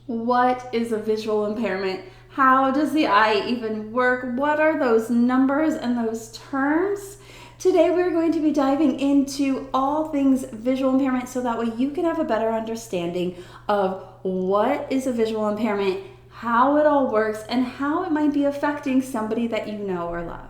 What is a visual impairment? How does the eye even work? What are those numbers and those terms? Today we're going to be diving into all things visual impairment so that way you can have a better understanding of what is a visual impairment, how it all works, and how it might be affecting somebody that you know or love.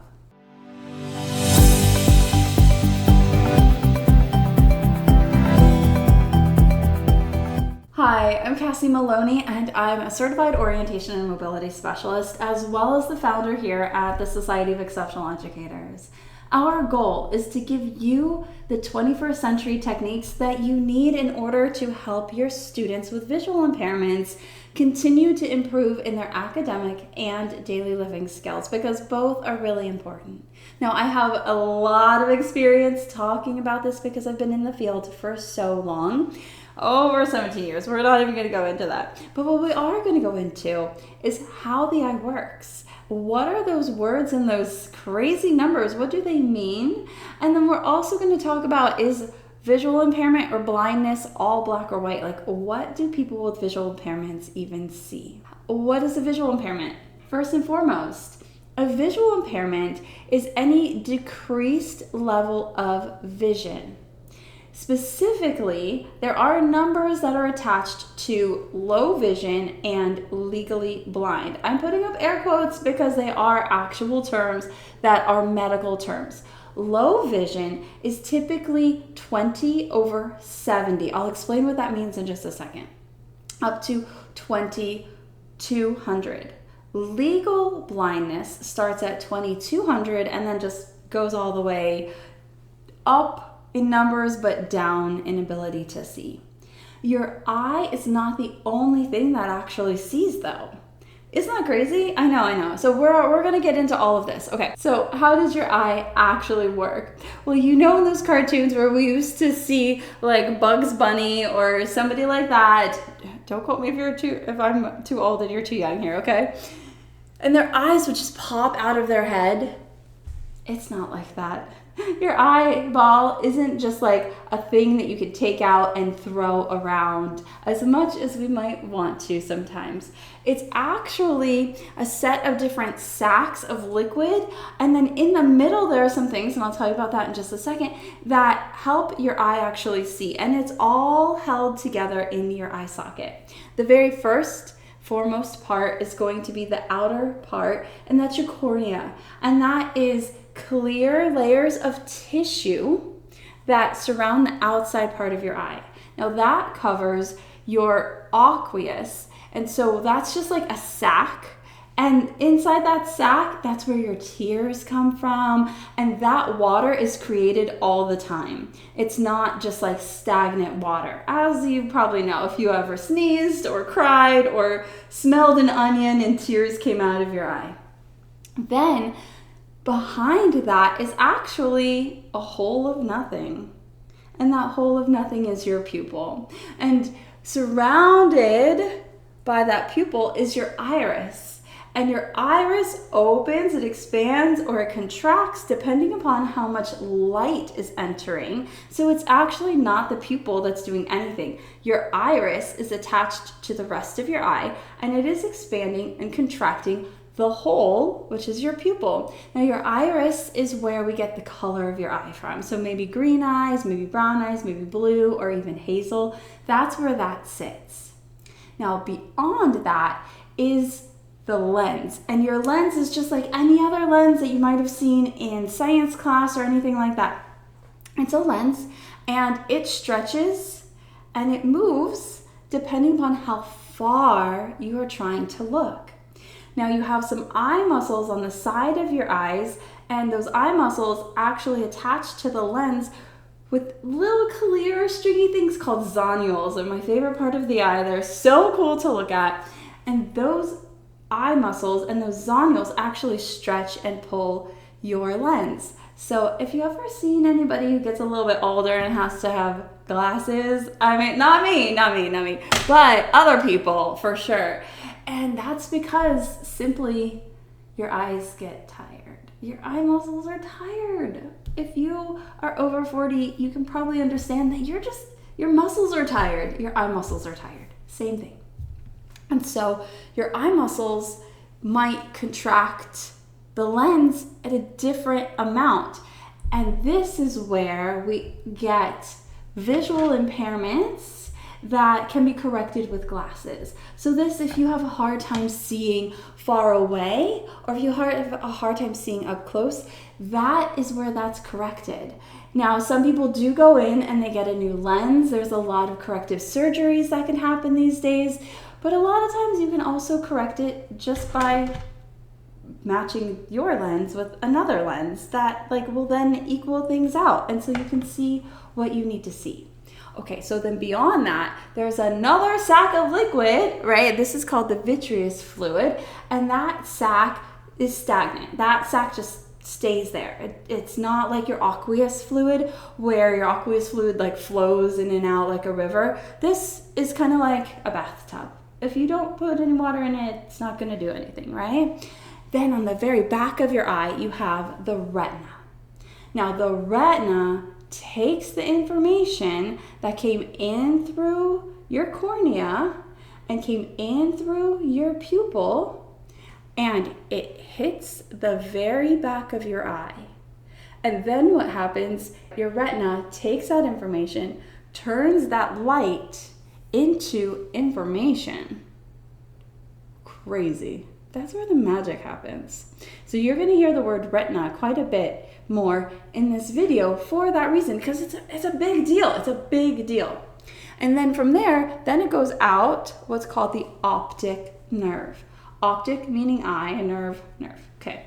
Hi, I'm Cassie Maloney, and I'm a certified orientation and mobility specialist, as well as the founder here at the Society of Exceptional Educators. Our goal is to give you the 21st century techniques that you need in order to help your students with visual impairments continue to improve in their academic and daily living skills, because both are really important. Now, I have a lot of experience talking about this because I've been in the field for so long. Over 17 years. We're not even going to go into that. But what we are going to go into is how the eye works. What are those words and those crazy numbers? What do they mean? And then we're also going to talk about, is visual impairment or blindness all black or white? Like, what do people with visual impairments even see? What is a visual impairment? First and foremost, a visual impairment is any decreased level of vision. Specifically, there are numbers that are attached to low vision and legally blind. I'm putting up air quotes because they are actual terms that are medical terms. Low vision is typically 20/70. I'll explain what that means in just a second. Up to 20/200. Legal blindness starts at 20/200 and then just goes all the way up in numbers, but down in ability to see. Your eye is not the only thing that actually sees, though. Isn't that crazy? I know. So we're gonna get into all of this. Okay, so how does your eye actually work? Well, you know, in those cartoons where we used to see like Bugs Bunny or somebody like that, don't quote me if I'm too old and you're too young here, okay? And their eyes would just pop out of their head. It's not like that. Your eyeball isn't just like a thing that you could take out and throw around as much as we might want to sometimes. It's actually a set of different sacs of liquid, and then in the middle there are some things, and I'll tell you about that in just a second, that help your eye actually see, and it's all held together in your eye socket. The very foremost part is going to be the outer part, and that's your cornea, and that is clear layers of tissue that surround the outside part of your eye. Now that covers your aqueous, and so that's just like a sac, and inside that sac, that's where your tears come from, and that water is created all the time. It's not just like stagnant water, as you probably know if you ever sneezed or cried or smelled an onion and tears came out of your eye. Then behind that is actually a hole of nothing. And that hole of nothing is your pupil. And surrounded by that pupil is your iris. And your iris opens, it expands, or it contracts depending upon how much light is entering. So it's actually not the pupil that's doing anything. Your iris is attached to the rest of your eye, and it is expanding and contracting the hole, which is your pupil. Now your iris is where we get the color of your eye from. So maybe green eyes, maybe brown eyes, maybe blue, or even hazel. That's where that sits. Now beyond that is the lens. And your lens is just like any other lens that you might have seen in science class or anything like that. It's a lens, and it stretches and it moves depending upon how far you are trying to look. Now you have some eye muscles on the side of your eyes, and those eye muscles actually attach to the lens with little clear stringy things called zonules. They're my favorite part of the eye. They're so cool to look at. And those eye muscles and those zonules actually stretch and pull your lens. So if you ever seen anybody who gets a little bit older and has to have glasses, I mean, not me, but other people for sure. And that's because simply your eyes get tired. Your eye muscles are tired. If you are over 40, you can probably understand that your muscles are tired. Your eye muscles are tired. Same thing. And so your eye muscles might contract the lens at a different amount. And this is where we get visual impairments that can be corrected with glasses. So this, if you have a hard time seeing far away, or if you have a hard time seeing up close, that is where that's corrected. Now, some people do go in and they get a new lens. There's a lot of corrective surgeries that can happen these days, but a lot of times you can also correct it just by matching your lens with another lens that will then equal things out, and so you can see what you need to see. Okay, so then beyond that, there's another sac of liquid, right? This is called the vitreous fluid, and that sac is stagnant. That sac just stays there. It's not like your aqueous fluid, where your aqueous fluid flows in and out like a river. This is kind of like a bathtub. If you don't put any water in it, it's not going to do anything, right? Then on the very back of your eye, you have the retina. Now, the retina takes the information that came in through your cornea and came in through your pupil, and it hits the very back of your eye. And then what happens, your retina takes that information, turns that light into information. Crazy. That's where the magic happens. So you're going to hear the word retina quite a bit more in this video for that reason, because it's a big deal. It's a big deal. And then from there, then it goes out what's called the optic nerve. Optic meaning eye, and nerve. Okay.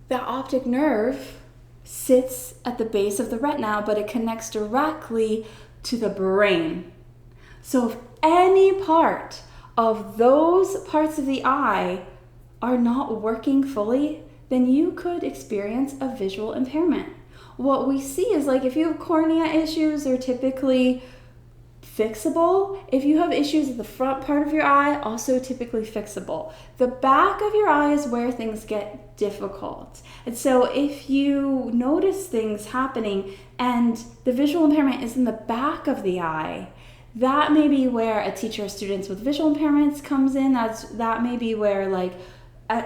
The optic nerve sits at the base of the retina, but it connects directly to the brain. So if any part of those parts of the eye are not working fully, then you could experience a visual impairment. What we see is if you have cornea issues, they're typically fixable. If you have issues with the front part of your eye, also typically fixable. The back of your eye is where things get difficult. And so if you notice things happening and the visual impairment is in the back of the eye, that may be where a teacher of students with visual impairments comes in. That may be where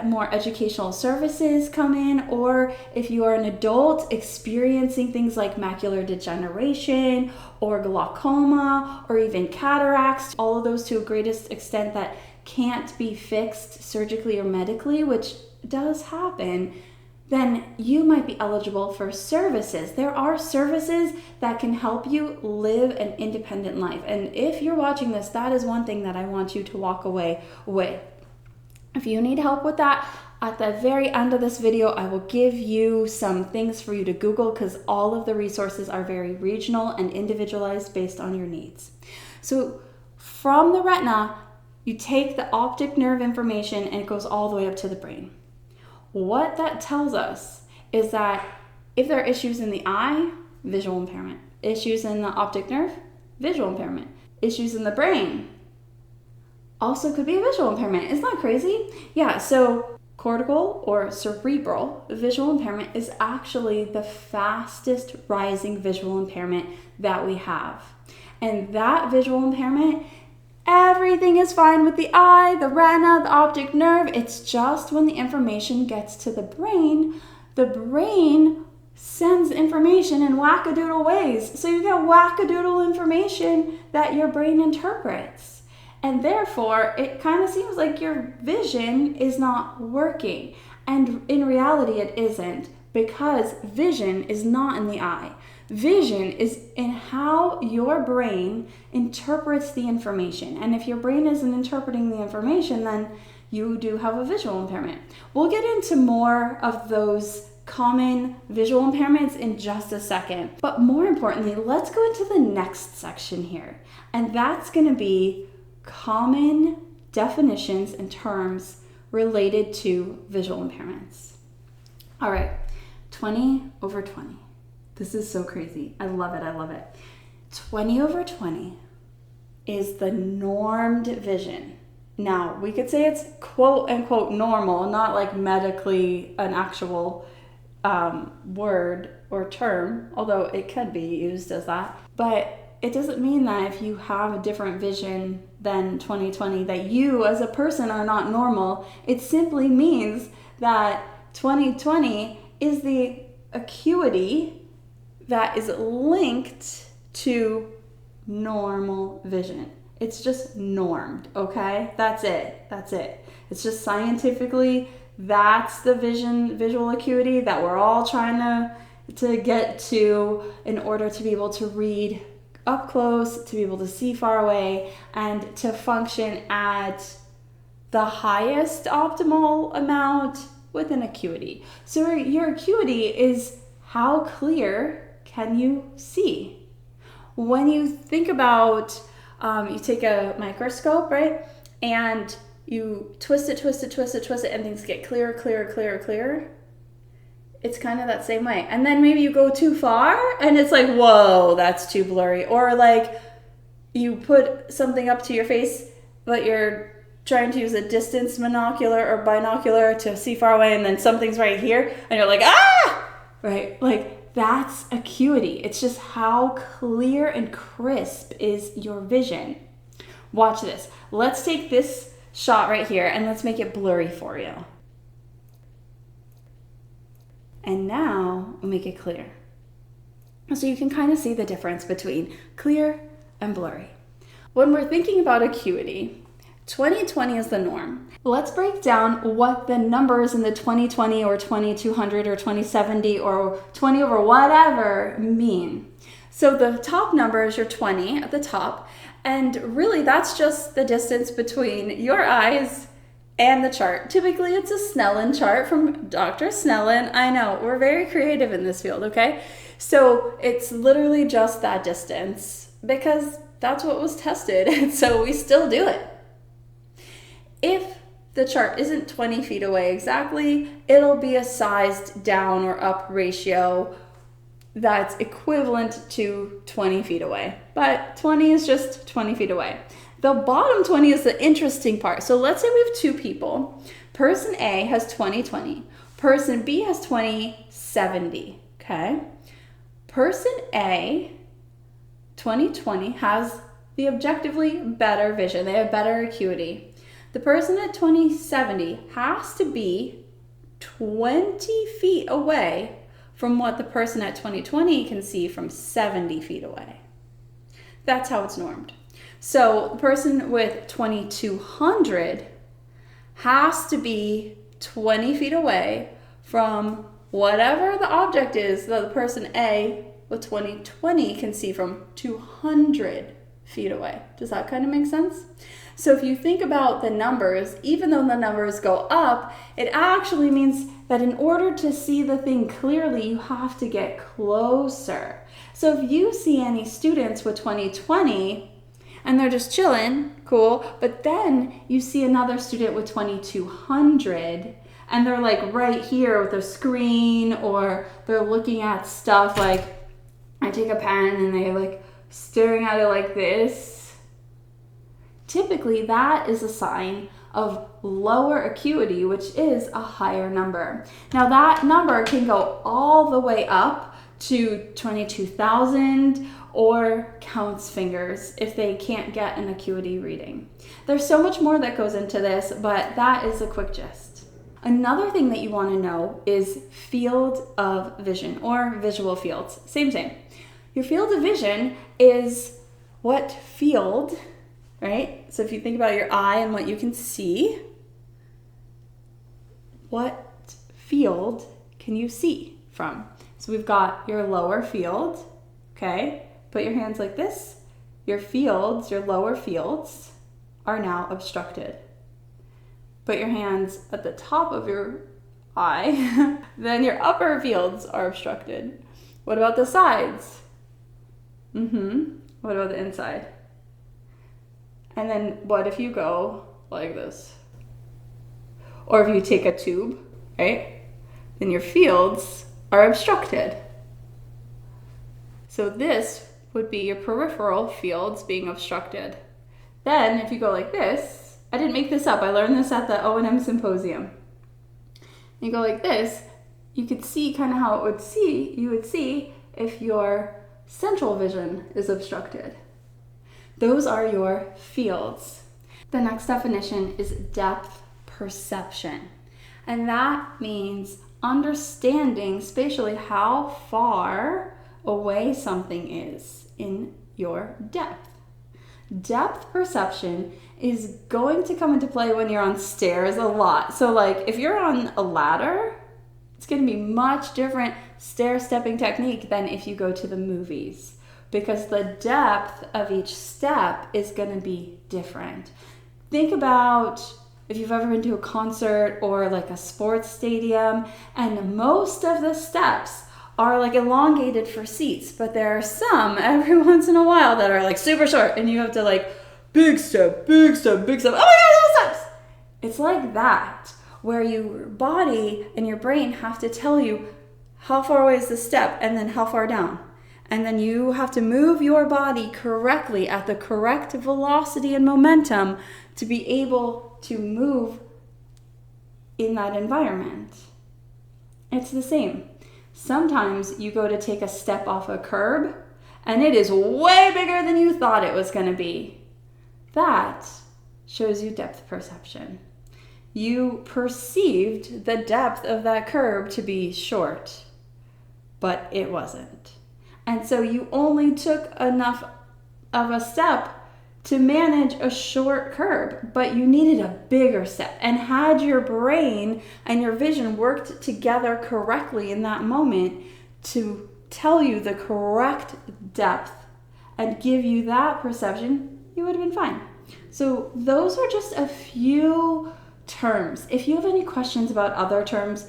more educational services come in, or if you are an adult experiencing things like macular degeneration or glaucoma or even cataracts, all of those to a greatest extent that can't be fixed surgically or medically, which does happen, then you might be eligible for services. There are services that can help you live an independent life. And if you're watching this, that is one thing that I want you to walk away with. If you need help with that, at the very end of this video, I will give you some things for you to Google, because all of the resources are very regional and individualized based on your needs. So from the retina, you take the optic nerve information and it goes all the way up to the brain. What that tells us is that if there are issues in the eye, visual impairment. Issues in the optic nerve, visual impairment. Issues in the brain, also could be a visual impairment. Isn't that crazy? Yeah, so cortical or cerebral visual impairment is actually the fastest rising visual impairment that we have. And that visual impairment, everything is fine with the eye, the retina, the optic nerve. It's just when the information gets to the brain sends information in wackadoodle ways. So you get wackadoodle information that your brain interprets. And therefore, it kind of seems like your vision is not working. And in reality, it isn't, because vision is not in the eye. Vision is in how your brain interprets the information. And if your brain isn't interpreting the information, then you do have a visual impairment. We'll get into more of those common visual impairments in just a second. But more importantly, let's go into the next section here. And that's going to be common definitions and terms related to visual impairments. All right, 20/20. This is so crazy. I love it. 20/20 is the normed vision. Now, we could say it's quote unquote normal, not like medically an actual word or term, although it could be used as that. But it doesn't mean that if you have a different vision than 2020, that you as a person are not normal. It simply means that 2020 is the acuity that is linked to normal vision. It's just normed, okay? That's it. It's just scientifically, that's the visual acuity that we're all trying to get to in order to be able to read up close, to be able to see far away, and to function at the highest optimal amount with an acuity. So your acuity is how clear can you see? When you think about, you take a microscope, right? And you twist it, and things get clearer. It's kind of that same way. And then maybe you go too far and it's like, whoa, that's too blurry. Or like you put something up to your face, but you're trying to use a distance monocular or binocular to see far away, and then something's right here and you're like, ah, right? Like that's acuity. It's just how clear and crisp is your vision. Watch this. Let's take this shot right here and let's make it blurry for you. And now we'll make it clear. So you can kind of see the difference between clear and blurry. When we're thinking about acuity, 2020 is the norm. Let's break down what the numbers in the 2020 or 2200 or 2070 or 20 over whatever mean. So the top number is your 20 at the top, and really that's just the distance between your eyes and the chart. Typically it's a Snellen chart from Dr. Snellen. I know, we're very creative in this field, okay? So it's literally just that distance because that's what was tested, and so we still do it. If the chart isn't 20 feet away exactly, it'll be a sized down or up ratio that's equivalent to 20 feet away. But 20 is just 20 feet away. The bottom 20 is the interesting part. So let's say we have two people. Person A has 20/20. Person B has 20/70, okay? Person A, 20/20, has the objectively better vision. They have better acuity. The person at 20/70 has to be 20 feet away from what the person at 20/20 can see from 70 feet away. That's how it's normed. So the person with 2200 has to be 20 feet away from whatever the object is that the person A with 20/20 can see from 200 feet away. Does that kind of make sense? So if you think about the numbers, even though the numbers go up, it actually means that in order to see the thing clearly, you have to get closer. So if you see any students with 20/20 and they're just chilling, cool, but then you see another student with 2200 and they're like right here with a screen, or they're looking at stuff, like I take a pen and they like staring at it like this. Typically that is a sign of lower acuity, which is a higher number. Now that number can go all the way up to 22,000 or counts fingers if they can't get an acuity reading. There's so much more that goes into this, but that is a quick gist. Another thing that you want to know is field of vision, or visual fields. Same. Your field of vision is what field, right? So if you think about your eye and what you can see, what field can you see from? So we've got your lower field, okay? Put your hands like this. Your fields, your lower fields, are now obstructed. Put your hands at the top of your eye. Then your upper fields are obstructed. What about the sides? What about the inside? And then what if you go like this? Or if you take a tube, right? Then your fields are obstructed. So this would be your peripheral fields being obstructed. Then if you go like this, I didn't make this up, I learned this at the O&M symposium. You go like this, you could see kind of how you would see if your central vision is obstructed. Those are your fields. The next definition is depth perception. And that means understanding spatially how far away something is in your depth. Depth perception is going to come into play when you're on stairs a lot. So like if you're on a ladder, it's going to be much different stair-stepping technique than if you go to the movies, because the depth of each step is going to be different. Think about if you've ever been to a concert or like a sports stadium, and most of the steps are like elongated for seats, but there are some every once in a while that are like super short and you have to like big step, big step, big step. Oh my God, those steps! It's like that, where your body and your brain have to tell you how far away is the step and then how far down. And then you have to move your body correctly at the correct velocity and momentum to be able to move in that environment. It's the same. Sometimes you go to take a step off a curb and it is way bigger than you thought it was going to be. That shows you depth perception. You perceived the depth of that curb to be short, but it wasn't. And so you only took enough of a step to manage a short curb, but you needed a bigger step. And had your brain and your vision worked together correctly in that moment to tell you the correct depth and give you that perception, you would have been fine. So those are just a few terms. If you have any questions about other terms,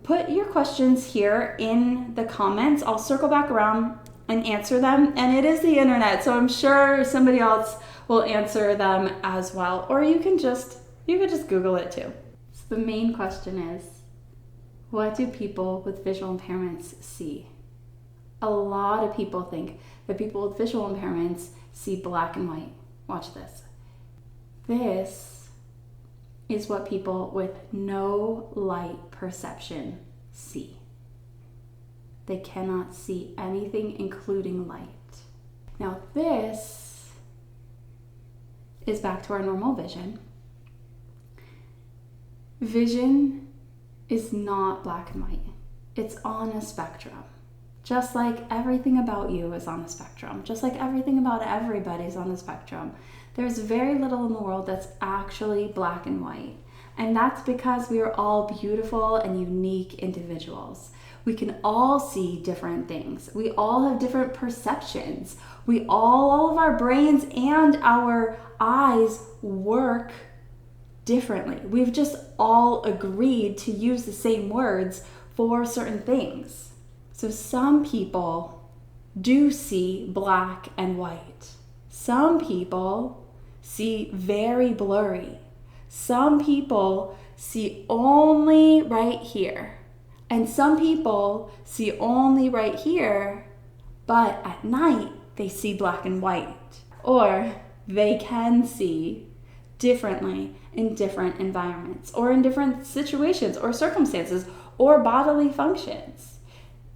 put your questions here in the comments. I'll circle back around and answer them. And it is the internet, so I'm sure somebody else will answer them as well. Or you could just Google it too. So the main question is, what do people with visual impairments see? A lot of people think that people with visual impairments see black and white. Watch this. This is what people with no light perception see. They cannot see anything, including light. Now this is back to our normal vision. Vision is not black and white. It's on a spectrum. Just like everything about you is on a spectrum. Just like everything about everybody is on a spectrum. There's very little in the world that's actually black and white. And that's because we are all beautiful and unique individuals. We can all see different things. We all have different perceptions. All of our brains and our eyes work differently. We've just all agreed to use the same words for certain things. So some people do see black and white. Some people see very blurry. Some people see only right here. And some people see only right here, but at night they see black and white. Or they can see differently in different environments or in different situations or circumstances or bodily functions.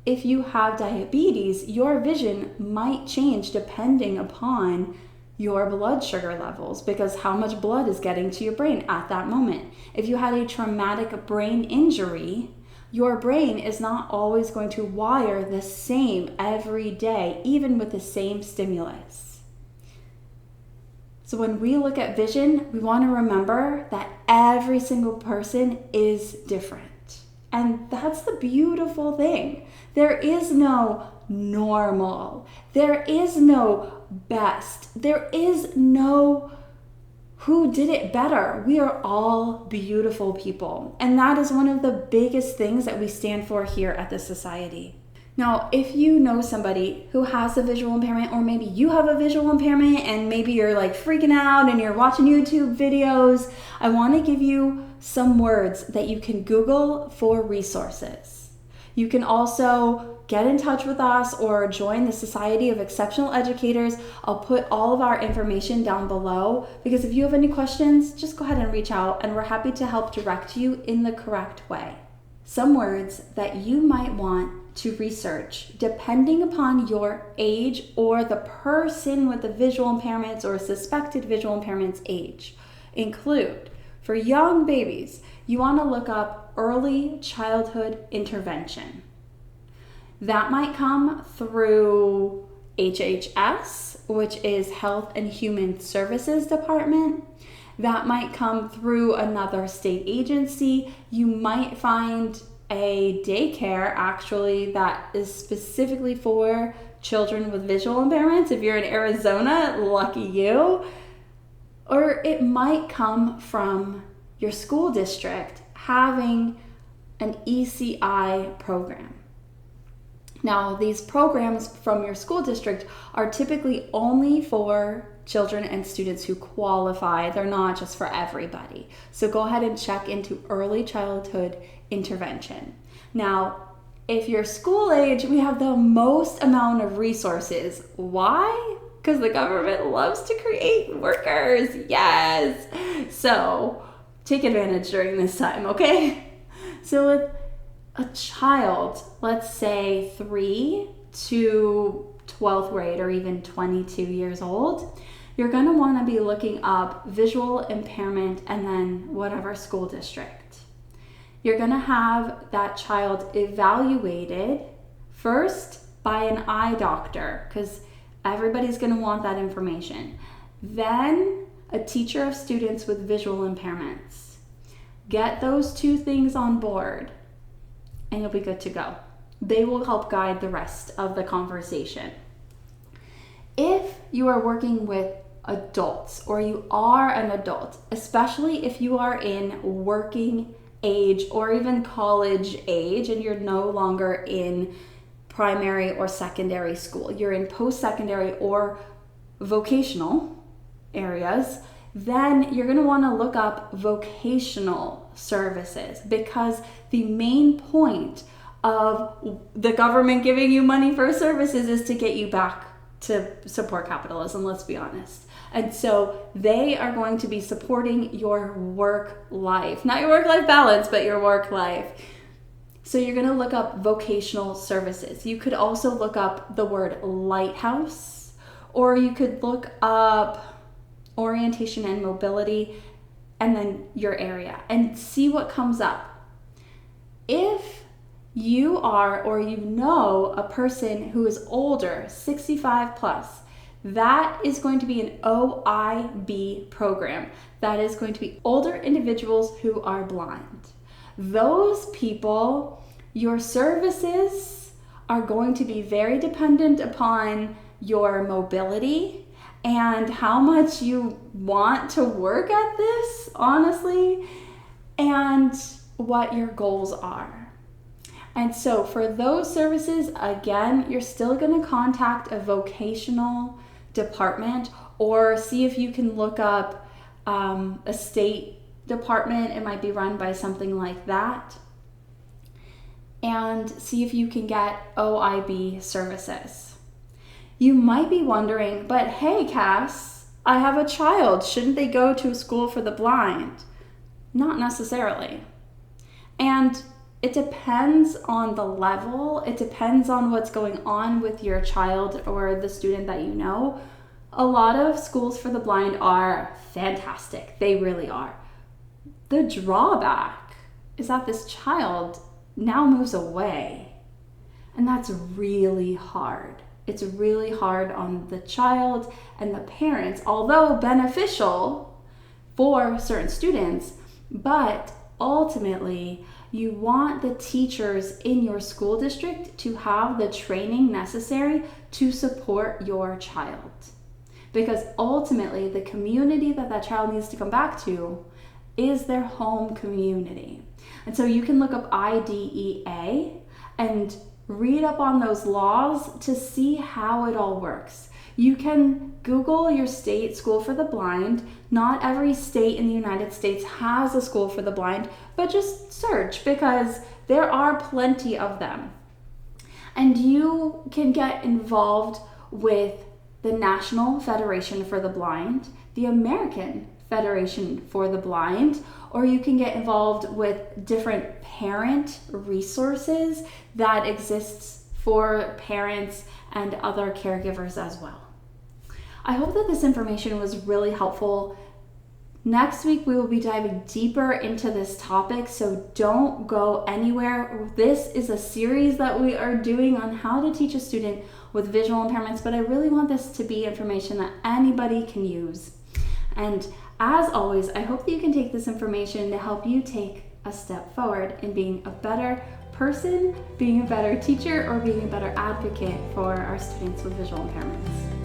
If you have diabetes, your vision might change depending upon your blood sugar levels, because how much blood is getting to your brain at that moment. If you had a traumatic brain injury, your brain is not always going to wire the same every day, even with the same stimulus. So when we look at vision, we want to remember that every single person is different. And that's the beautiful thing. There is no normal. There is no best. There is no who did it better. We are all beautiful people. And that is one of the biggest things that we stand for here at this society. Now, if you know somebody who has a visual impairment, or maybe you have a visual impairment and maybe you're like freaking out and you're watching YouTube videos, I want to give you some words that you can Google for resources. You can also get in touch with us or join the Society of Exceptional Educators. I'll put all of our information down below, because if you have any questions, just go ahead and reach out and we're happy to help direct you in the correct way. Some words that you might want to research, depending upon your age or the person with the visual impairments or suspected visual impairments age, include for young babies, you want to look up early childhood intervention. That might come through HHS, which is Health and Human Services Department. That might come through another state agency. You might find a daycare actually that is specifically for children with visual impairments. If you're in Arizona, lucky you. Or it might come from your school district having an ECI program. Now, these programs from your school district are typically only for children and students who qualify. They're not just for everybody. So go ahead and check into early childhood intervention. Now, if you're school age, we have the most amount of resources. Why? Because the government loves to create workers. Yes. So take advantage during this time, okay? So with a child, let's say 3 to 12th grade or even 22 years old, you're going to want to be looking up visual impairment and then whatever school district. You're going to have that child evaluated first by an eye doctor, because everybody's going to want that information. Then a teacher of students with visual impairments. Get those two things on board and you'll be good to go. They will help guide the rest of the conversation. If you are working with adults or you are an adult, especially if you are in working age or even college age and you're no longer in primary or secondary school, you're in post-secondary or vocational areas, then you're going to want to look up vocational services, because the main point of the government giving you money for services is to get you back to support capitalism, let's be honest. And so they are going to be supporting your work life, not your work-life balance, but your work life. So you're going to look up vocational services. You could also look up the word lighthouse, or you could look up orientation and mobility and then your area and see what comes up. If you are or you know a person who is older, 65 plus, that is going to be an OIB program. That is going to be older individuals who are blind. Those people, your services are going to be very dependent upon your mobility and how much you want to work at this, honestly, and what your goals are. And so for those services, again, you're still going to contact a vocational department or see if you can look up a state department. It might be run by something like that. And see if you can get OIB services. You might be wondering, but hey, Cass, I have a child. Shouldn't they go to a school for the blind? Not necessarily. And it depends on the level. It depends on what's going on with your child or the student that you know. A lot of schools for the blind are fantastic. They really are. The drawback is that this child now moves away. And that's really hard. It's really hard on the child and the parents, although beneficial for certain students, but ultimately you want the teachers in your school district to have the training necessary to support your child. Because ultimately the community that child needs to come back to is their home community. And so you can look up IDEA and read up on those laws to see how it all works. You can Google your state school for the blind. Not every state in the United States has a school for the blind, but just search because there are plenty of them. And you can get involved with the National Federation for the Blind, the American Federation for the Blind, or you can get involved with different parent resources that exists for parents and other caregivers as well. I hope that this information was really helpful. Next week, we will be diving deeper into this topic, so don't go anywhere. This is a series that we are doing on how to teach a student with visual impairments, but I really want this to be information that anybody can use. And as always, I hope that you can take this information to help you take a step forward in being a better person, being a better teacher, or being a better advocate for our students with visual impairments.